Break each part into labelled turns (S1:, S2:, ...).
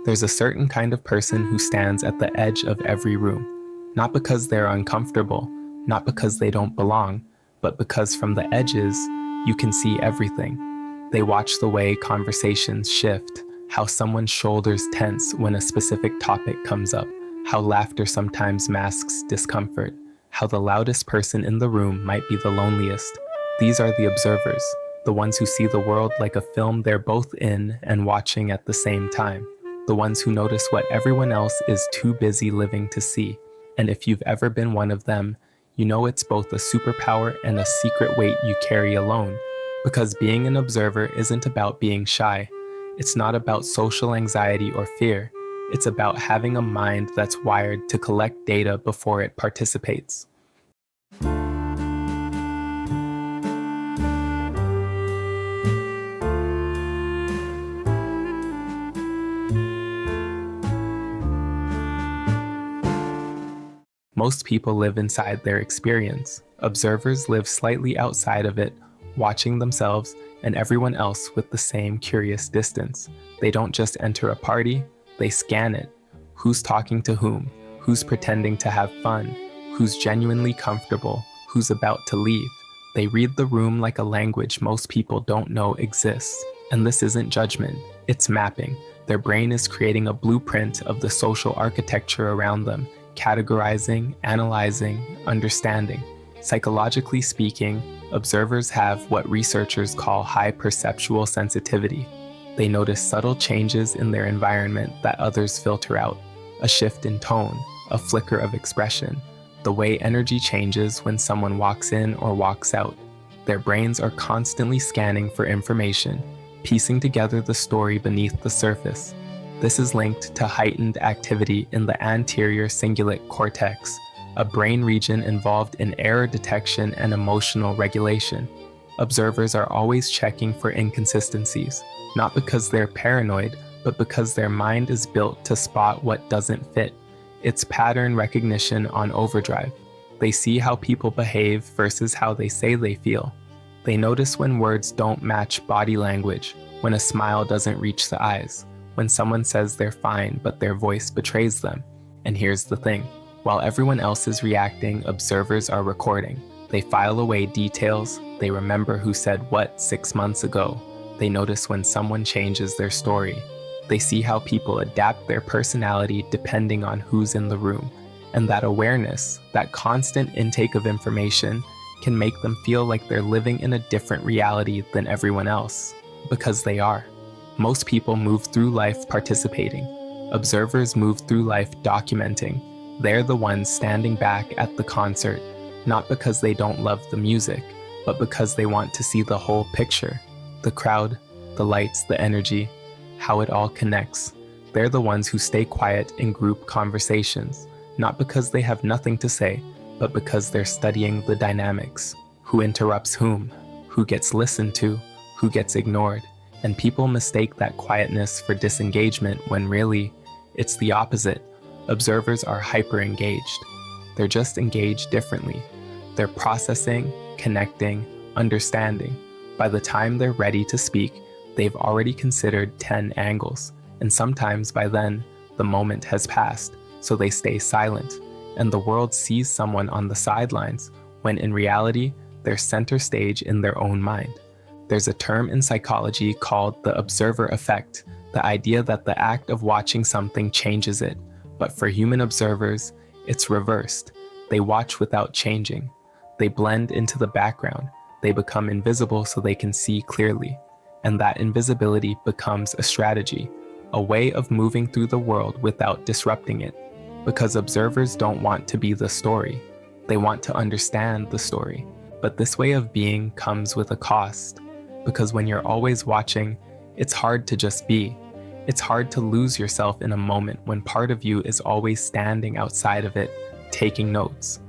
S1: There's a certain kind of person who stands at the edge of every room, not because they're uncomfortable, not because they don't belong, but because from the edges, you can see everything. They watch the way conversations shift, how someone's shoulders tense when a specific topic comes up, how laughter sometimes masks discomfort, how the loudest person in the room might be the loneliest. These are the observers, the ones who see the world like a film they're both in and watching at the same time, the ones who notice what everyone else is too busy living to see. And if you've ever been one of them, you know it's both a superpower and a secret weight you carry alone. Because being an observer isn't about being shy. It's not about social anxiety or fear. It's about having a mind that's wired to collect data before it participates. Most people live inside their experience. Observers live slightly outside of it, watching themselves and everyone else with the same curious distance. They don't just enter a party, they scan it. Who's talking to whom? Who's pretending to have fun? Who's genuinely comfortable? Who's about to leave? They read the room like a language most people don't know exists. And this isn't judgment, it's mapping. Their brain is creating a blueprint of the social architecture around them, categorizing, analyzing, understanding. Psychologically speaking, observers have what researchers call high perceptual sensitivity. They notice subtle changes in their environment that others filter out. A shift in tone, a flicker of expression, the way energy changes when someone walks in or walks out. Their brains are constantly scanning for information, piecing together the story beneath the surface. This is linked to heightened activity in the anterior cingulate cortex, a brain region involved in error detection and emotional regulation. Observers are always checking for inconsistencies, not because they're paranoid, but because their mind is built to spot what doesn't fit. It's pattern recognition on overdrive. They see how people behave versus how they say they feel. They notice when words don't match body language, when a smile doesn't reach the eyes, when someone says they're fine but their voice betrays them. And here's the thing, while everyone else is reacting, observers are recording. They file away details, they remember who said what 6 months ago. They notice when someone changes their story. They see how people adapt their personality depending on who's in the room. And that awareness, that constant intake of information, can make them feel like they're living in a different reality than everyone else, because they are. Most people move through life participating. Observers move through life documenting. They're the ones standing back at the concert, not because they don't love the music, but because they want to see the whole picture. The crowd, the lights, the energy, how it all connects. They're the ones who stay quiet in group conversations, not because they have nothing to say, but because they're studying the dynamics. Who interrupts whom? Who gets listened to? Who gets ignored? And people mistake that quietness for disengagement when really, it's the opposite. Observers are hyper-engaged. They're just engaged differently. They're processing, connecting, understanding. By the time they're ready to speak, they've already considered 10 angles. And sometimes by then, the moment has passed, so they stay silent. And the world sees someone on the sidelines, when in reality, they're center stage in their own mind. There's a term in psychology called the observer effect, the idea that the act of watching something changes it. But for human observers, it's reversed. They watch without changing. They blend into the background. They become invisible so they can see clearly. And that invisibility becomes a strategy, a way of moving through the world without disrupting it. Because observers don't want to be the story. They want to understand the story. But this way of being comes with a cost. Because when you're always watching, it's hard to just be. It's hard to lose yourself in a moment when part of you is always standing outside of it, taking notes.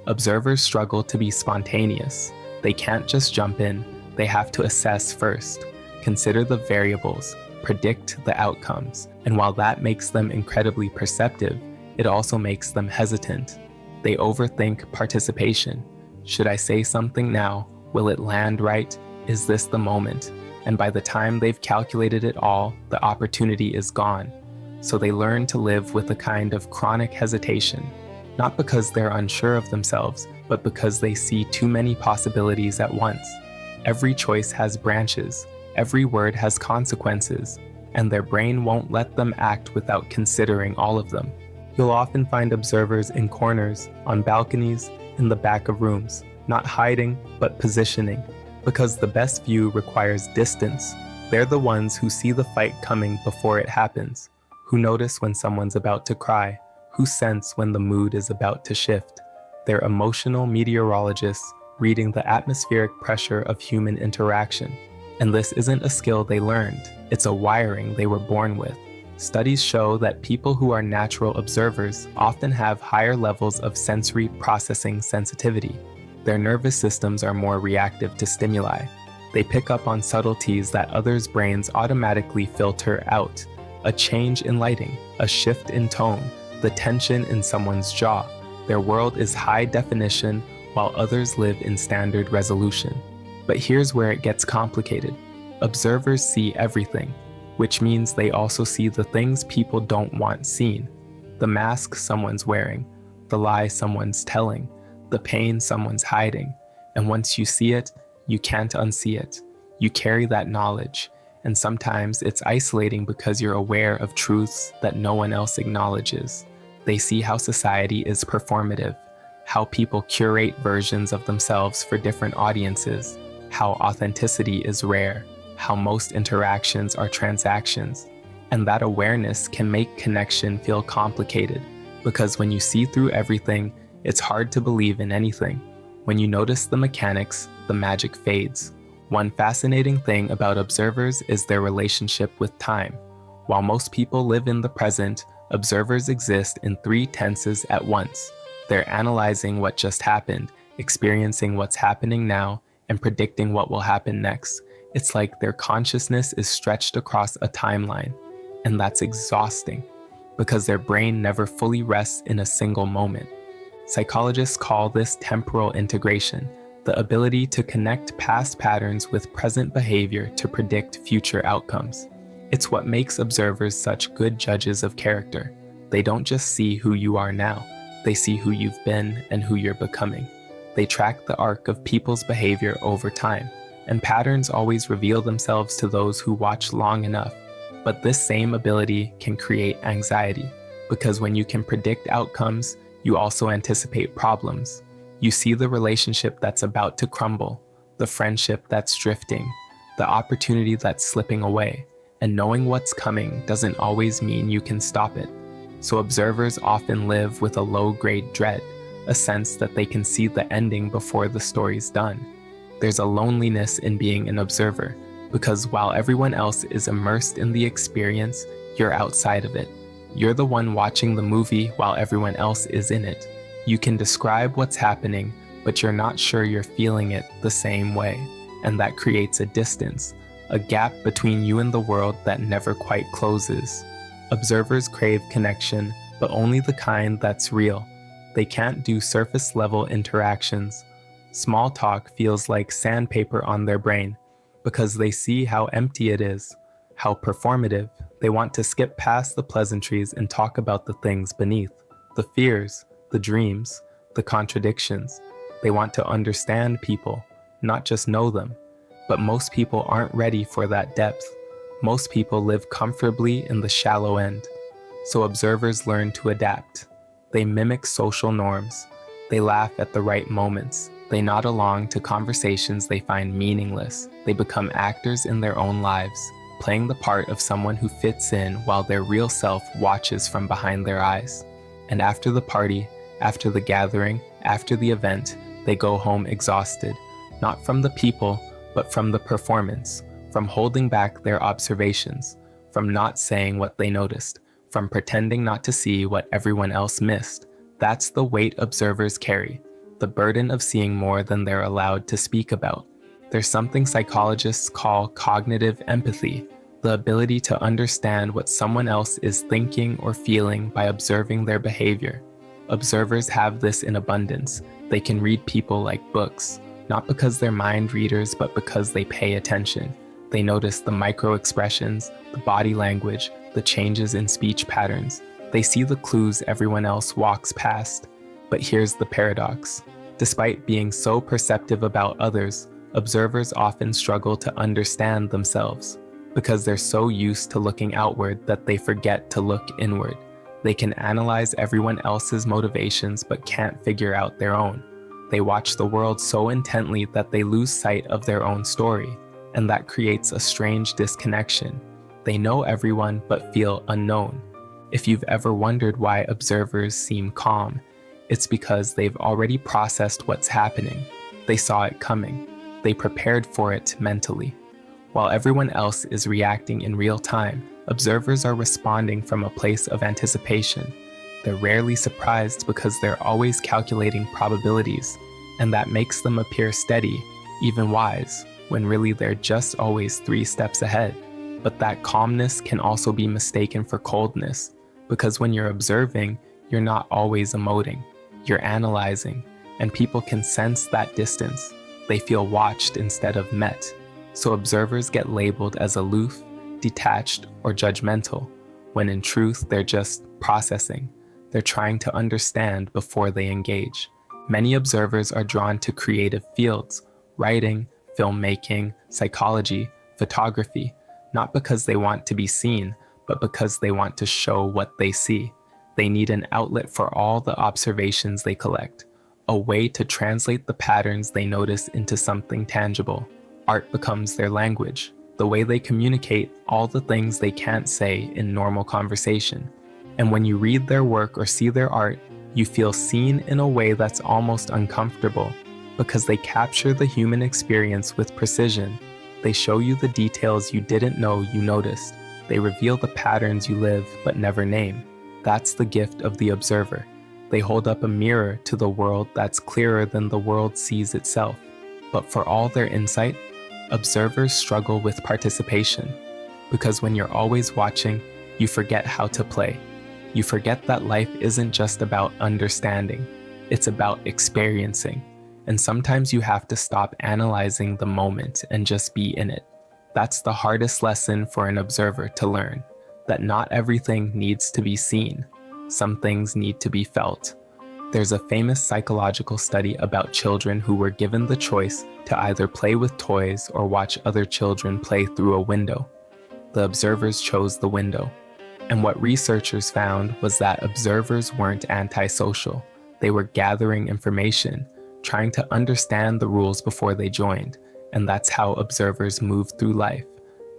S1: Observers struggle to be spontaneous. They can't just jump in. They have to assess first, consider the variables, predict the outcomes. And while that makes them incredibly perceptive, it also makes them hesitant. They overthink participation. Should I say something now? Will it land right? Is this the moment? And by the time they've calculated it all, the opportunity is gone. so they learn to live with a kind of chronic hesitation, not because they're unsure of themselves, but because they see too many possibilities at once. Every choice has branches, every word has consequences, and their brain won't let them act without considering all of them. You'll often find observers in corners, on balconies, in the back of rooms, not hiding, but positioning, because the best view requires distance. They're the ones who see the fight coming before it happens, who notice when someone's about to cry, who sense when the mood is about to shift. They're emotional meteorologists reading the atmospheric pressure of human interaction. And this isn't a skill they learned, it's a wiring they were born with. Studies show that people who are natural observers often have higher levels of sensory processing sensitivity. Their nervous systems are more reactive to stimuli. They pick up on subtleties that others' brains automatically filter out. A change in lighting, a shift in tone, the tension in someone's jaw. Their world is high definition while others live in standard resolution. But here's where it gets complicated. Observers see everything, which means they also see the things people don't want seen. The mask someone's wearing, the lie someone's telling, the pain someone's hiding. And once you see it, you can't unsee it. You carry that knowledge, and sometimes it's isolating because you're aware of truths that no one else acknowledges. They see how society is performative, how people curate versions of themselves for different audiences, how authenticity is rare, how most interactions are transactions. And that awareness can make connection feel complicated, because when you see through everything, it's hard to believe in anything. When you notice the mechanics, the magic fades. One fascinating thing about observers is their relationship with time. While most people live in the present, observers exist in 3 tenses at once. They're analyzing what just happened, experiencing what's happening now, and predicting what will happen next. It's like their consciousness is stretched across a timeline. And that's exhausting, because their brain never fully rests in a single moment. Psychologists call this temporal integration, the ability to connect past patterns with present behavior to predict future outcomes. It's what makes observers such good judges of character. They don't just see who you are now, they see who you've been and who you're becoming. They track the arc of people's behavior over time, and patterns always reveal themselves to those who watch long enough. But this same ability can create anxiety, because when you can predict outcomes, you also anticipate problems. You see the relationship that's about to crumble, the friendship that's drifting, the opportunity that's slipping away, and knowing what's coming doesn't always mean you can stop it. So observers often live with a low-grade dread, a sense that they can see the ending before the story's done. There's a loneliness in being an observer, because while everyone else is immersed in the experience, you're outside of it. You're the one watching the movie while everyone else is in it. You can describe what's happening, but you're not sure you're feeling it the same way. And that creates a distance, a gap between you and the world that never quite closes. Observers crave connection, but only the kind that's real. They can't do surface-level interactions. Small talk feels like sandpaper on their brain, because they see how empty it is, how performative. They want to skip past the pleasantries and talk about the things beneath, the fears, the dreams, the contradictions. They want to understand people, not just know them. But most people aren't ready for that depth. Most people live comfortably in the shallow end. So observers learn to adapt. They mimic social norms. They laugh at the right moments. They nod along to conversations they find meaningless. They become actors in their own lives, playing the part of someone who fits in while their real self watches from behind their eyes. And after the party, after the gathering, after the event, they go home exhausted, not from the people, but from the performance, from holding back their observations, from not saying what they noticed, from pretending not to see what everyone else missed. That's the weight observers carry, the burden of seeing more than they're allowed to speak about. There's something psychologists call cognitive empathy, the ability to understand what someone else is thinking or feeling by observing their behavior. Observers have this in abundance. They can read people like books, not because they're mind readers, but because they pay attention. They notice the micro expressions, the body language, the changes in speech patterns. They see the clues everyone else walks past. But here's the paradox. Despite being so perceptive about others, observers often struggle to understand themselves because they're so used to looking outward that they forget to look inward. They can analyze everyone else's motivations but can't figure out their own. They watch the world so intently that they lose sight of their own story, and that creates a strange disconnection. They know everyone but feel unknown. If you've ever wondered why observers seem calm, it's because they've already processed what's happening. They saw it coming. They prepared for it mentally. While everyone else is reacting in real time, observers are responding from a place of anticipation. They're rarely surprised because they're always calculating probabilities, and that makes them appear steady, even wise, when really they're just always 3 steps ahead. But that calmness can also be mistaken for coldness, because when you're observing, you're not always emoting. You're analyzing, and people can sense that distance. They feel watched instead of met. So observers get labeled as aloof, detached, or judgmental, when in truth they're just processing. They're trying to understand before they engage. Many observers are drawn to creative fields, writing, filmmaking, psychology, photography, not because they want to be seen, but because they want to show what they see. They need an outlet for all the observations they collect, a way to translate the patterns they notice into something tangible. Art becomes their language, the way they communicate all the things they can't say in normal conversation. And when you read their work or see their art, you feel seen in a way that's almost uncomfortable, because they capture the human experience with precision. They show you the details you didn't know you noticed. They reveal the patterns you live but never name. That's the gift of the observer. They hold up a mirror to the world that's clearer than the world sees itself. But for all their insight, observers struggle with participation. Because when you're always watching, you forget how to play. You forget that life isn't just about understanding, it's about experiencing. And sometimes you have to stop analyzing the moment and just be in it. That's the hardest lesson for an observer to learn, that not everything needs to be seen. Some things need to be felt. There's a famous psychological study about children who were given the choice to either play with toys or watch other children play through a window. The observers chose the window. And what researchers found was that observers weren't antisocial. They were gathering information, trying to understand the rules before they joined. And that's how observers move through life.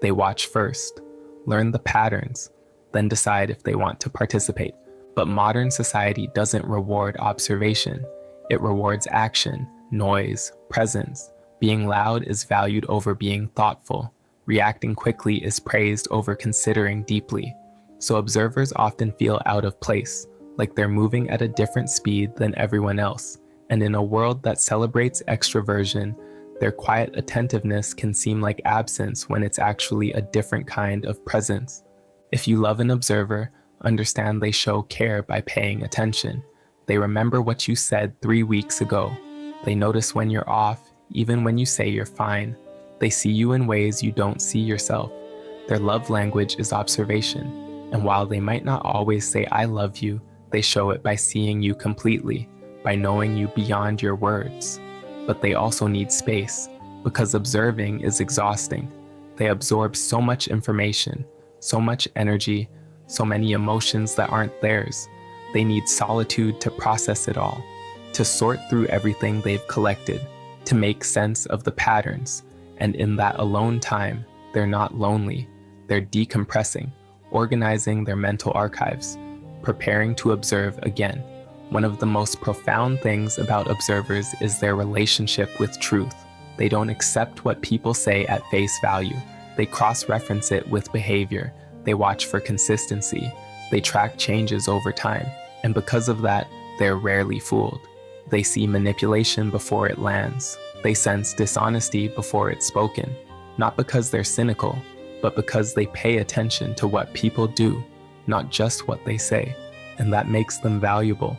S1: They watch first, learn the patterns, then decide if they want to participate. But modern society doesn't reward observation. It rewards action, noise, presence. Being loud is valued over being thoughtful. Reacting quickly is praised over considering deeply. So observers often feel out of place, like they're moving at a different speed than everyone else. And in a world that celebrates extroversion, their quiet attentiveness can seem like absence when it's actually a different kind of presence. If you love an observer, understand they show care by paying attention. They remember what you said 3 weeks ago. They notice when you're off, even when you say you're fine. They see you in ways you don't see yourself. Their love language is observation. And while they might not always say I love you, they show it by seeing you completely, by knowing you beyond your words. But they also need space, because observing is exhausting. They absorb so much information, so much energy, so many emotions that aren't theirs. They need solitude to process it all, to sort through everything they've collected, to make sense of the patterns. And in that alone time, they're not lonely. They're decompressing, organizing their mental archives, preparing to observe again. One of the most profound things about observers is their relationship with truth. They don't accept what people say at face value. They cross-reference it with behavior. They watch for consistency. They track changes over time. And because of that, they're rarely fooled. They see manipulation before it lands. They sense dishonesty before it's spoken. Not because they're cynical, but because they pay attention to what people do, not just what they say. And that makes them valuable.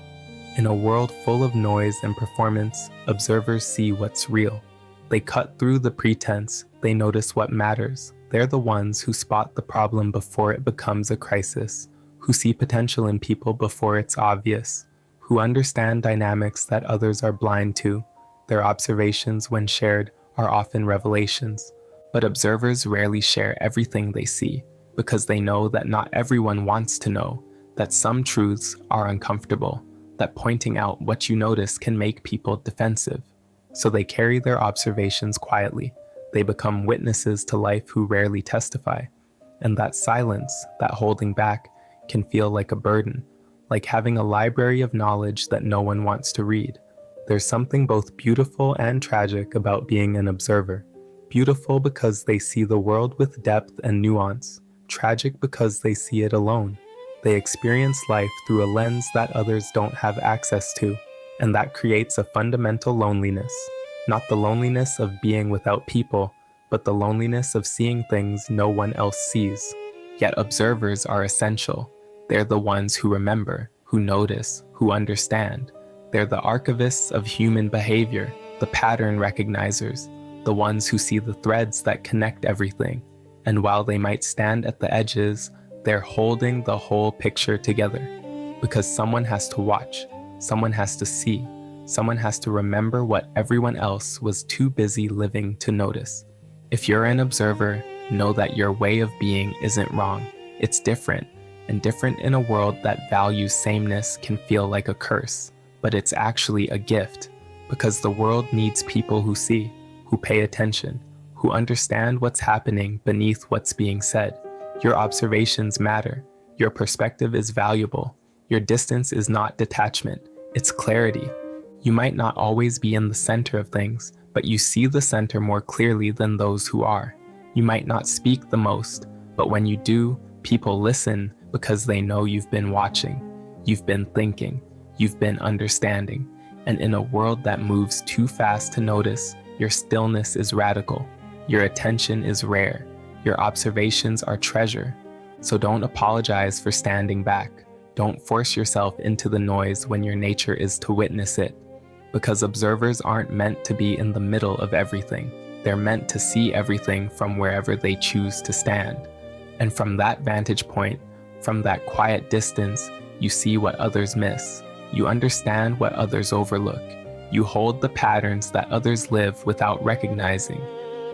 S1: In a world full of noise and performance, observers see what's real. They cut through the pretense. They notice what matters. They're the ones who spot the problem before it becomes a crisis, who see potential in people before it's obvious, who understand dynamics that others are blind to. Their observations, when shared, are often revelations. But observers rarely share everything they see, because they know that not everyone wants to know, that some truths are uncomfortable, that pointing out what you notice can make people defensive. So they carry their observations quietly. They become witnesses to life who rarely testify. And that silence, that holding back, can feel like a burden, like having a library of knowledge that no one wants to read. There's something both beautiful and tragic about being an observer. Beautiful because they see the world with depth and nuance. Tragic because they see it alone. They experience life through a lens that others don't have access to, and that creates a fundamental loneliness. Not the loneliness of being without people, but the loneliness of seeing things no one else sees. Yet observers are essential. They're the ones who remember, who notice, who understand. They're the archivists of human behavior, the pattern recognizers, the ones who see the threads that connect everything. And while they might stand at the edges, they're holding the whole picture together. Because someone has to watch, someone has to see, someone has to remember what everyone else was too busy living to notice. If you're an observer, know that your way of being isn't wrong. It's different, and different in a world that values sameness can feel like a curse. But it's actually a gift, because the world needs people who see, who pay attention, who understand what's happening beneath what's being said. Your observations matter. Your perspective is valuable. Your distance is not detachment, it's clarity. You might not always be in the center of things, but you see the center more clearly than those who are. You might not speak the most, but when you do, people listen because they know you've been watching, you've been thinking, you've been understanding. And in a world that moves too fast to notice, your stillness is radical. Your attention is rare. Your observations are treasure. So don't apologize for standing back. Don't force yourself into the noise when your nature is to witness it. Because observers aren't meant to be in the middle of everything. They're meant to see everything from wherever they choose to stand. And from that vantage point, from that quiet distance, you see what others miss. You understand what others overlook. You hold the patterns that others live without recognizing.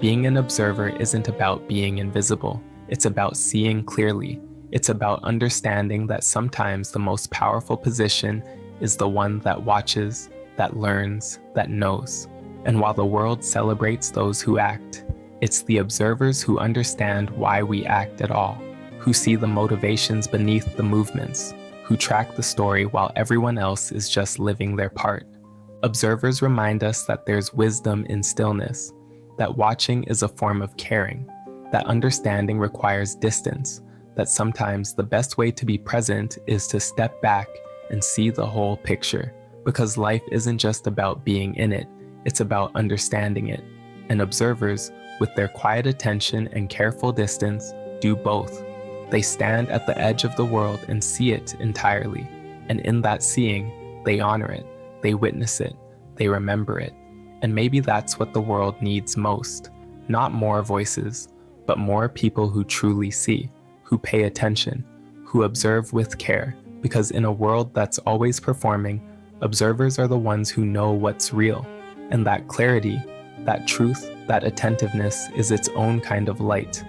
S1: Being an observer isn't about being invisible. It's about seeing clearly. It's about understanding that sometimes the most powerful position is the one that watches, that learns, that knows. And while the world celebrates those who act, it's the observers who understand why we act at all, who see the motivations beneath the movements, who track the story while everyone else is just living their part. Observers remind us that there's wisdom in stillness, that watching is a form of caring, that understanding requires distance, that sometimes the best way to be present is to step back and see the whole picture, because life isn't just about being in it, it's about understanding it. And observers, with their quiet attention and careful distance, do both. They stand at the edge of the world and see it entirely, and in that seeing, they honor it, they witness it, they remember it. And maybe that's what the world needs most. Not more voices, but more people who truly see, who pay attention, who observe with care. Because in a world that's always performing, observers are the ones who know what's real. And that clarity, that truth, that attentiveness is its own kind of light.